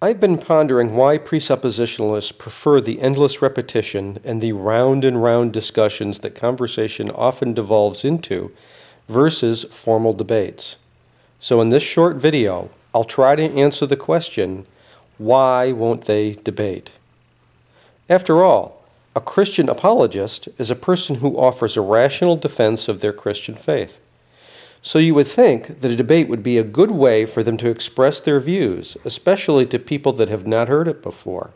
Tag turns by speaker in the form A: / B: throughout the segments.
A: I've been pondering why presuppositionalists prefer the endless repetition and the round and round discussions that conversation often devolves into versus formal debates. So in this short video, I'll try to answer the question, why won't they debate? After all, a Christian apologist is a person who offers a rational defense of their Christian faith. So you would think that a debate would be a good way for them to express their views, especially to people that have not heard it before.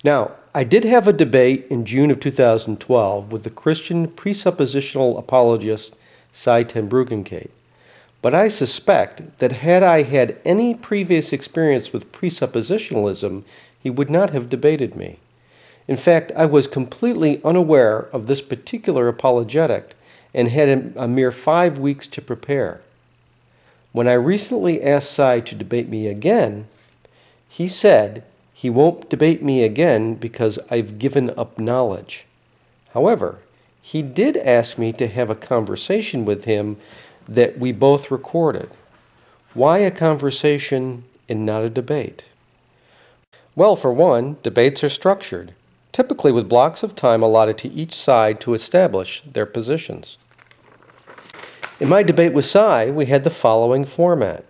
A: Now, I did have a debate in June of 2012 with the Christian presuppositional apologist Cy ten Bruggencate, but I suspect that had I had any previous experience with presuppositionalism, he would not have debated me. In fact, I was completely unaware of this particular apologetic and had a mere 5 weeks to prepare. When I recently asked Cy to debate me again, he said he won't debate me again because I've given up knowledge. However, he did ask me to have a conversation with him that we both recorded. Why a conversation and not a debate? Well, for one, debates are structured, typically with blocks of time allotted to each side to establish their positions. In my debate with Cy, we had the following format.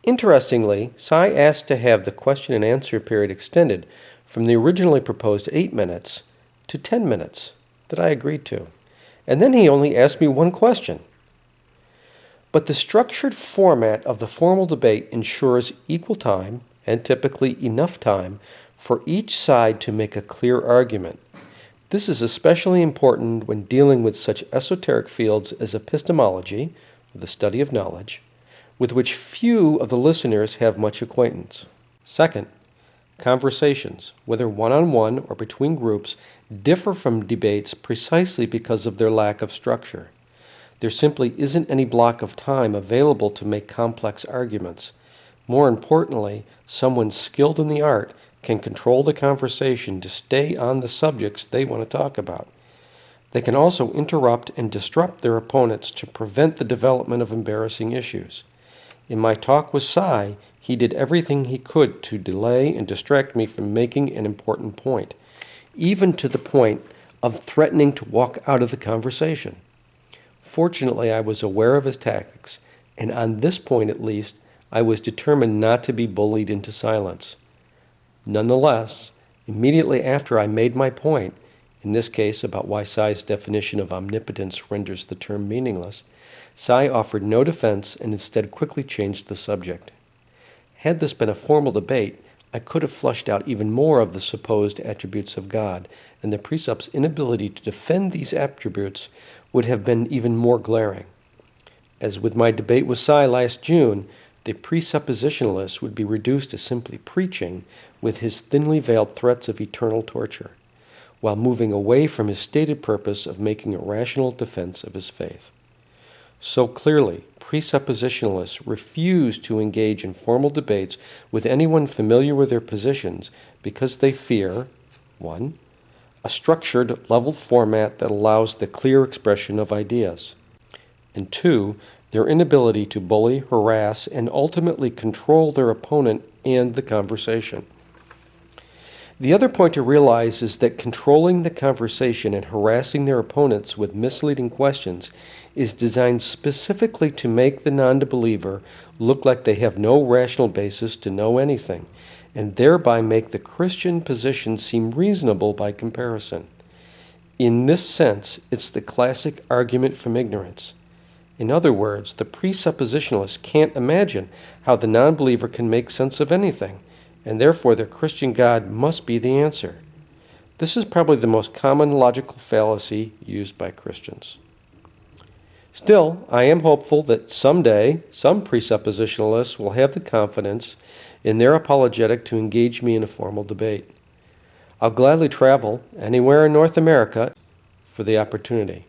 A: Interestingly, Cy asked to have the question and answer period extended from the originally proposed 8 minutes to 10 minutes that I agreed to. And then he only asked me one question. But the structured format of the formal debate ensures equal time and typically enough time for each side to make a clear argument. This is especially important when dealing with such esoteric fields as epistemology, the study of knowledge, with which few of the listeners have much acquaintance. Second, conversations, whether one-on-one or between groups, differ from debates precisely because of their lack of structure. There simply isn't any block of time available to make complex arguments. More importantly, someone skilled in the art can control the conversation to stay on the subjects they want to talk about. They can also interrupt and disrupt their opponents to prevent the development of embarrassing issues. In my talk with Cy, he did everything he could to delay and distract me from making an important point, even to the point of threatening to walk out of the conversation. Fortunately, I was aware of his tactics, and on this point at least, I was determined not to be bullied into silence. Nonetheless, immediately after I made my point, in this case about why Cy's definition of omnipotence renders the term meaningless, Cy offered no defense and instead quickly changed the subject. Had this been a formal debate, I could have flushed out even more of the supposed attributes of God, and the presup's inability to defend these attributes would have been even more glaring. As with my debate with Cy last June, the presuppositionalist would be reduced to simply preaching with his thinly veiled threats of eternal torture, while moving away from his stated purpose of making a rational defense of his faith. So clearly, presuppositionalists refuse to engage in formal debates with anyone familiar with their positions because they fear, 1. A structured, leveled format that allows the clear expression of ideas, and 2. Their inability to bully, harass, and ultimately control their opponent and the conversation. The other point to realize is that controlling the conversation and harassing their opponents with misleading questions is designed specifically to make the non-believer look like they have no rational basis to know anything, and thereby make the Christian position seem reasonable by comparison. In this sense, it's the classic argument from ignorance. In other words, the presuppositionalist can't imagine how the non-believer can make sense of anything, and therefore their Christian God must be the answer. This is probably the most common logical fallacy used by Christians. Still, I am hopeful that someday some presuppositionalists will have the confidence in their apologetic to engage me in a formal debate. I'll gladly travel anywhere in North America for the opportunity.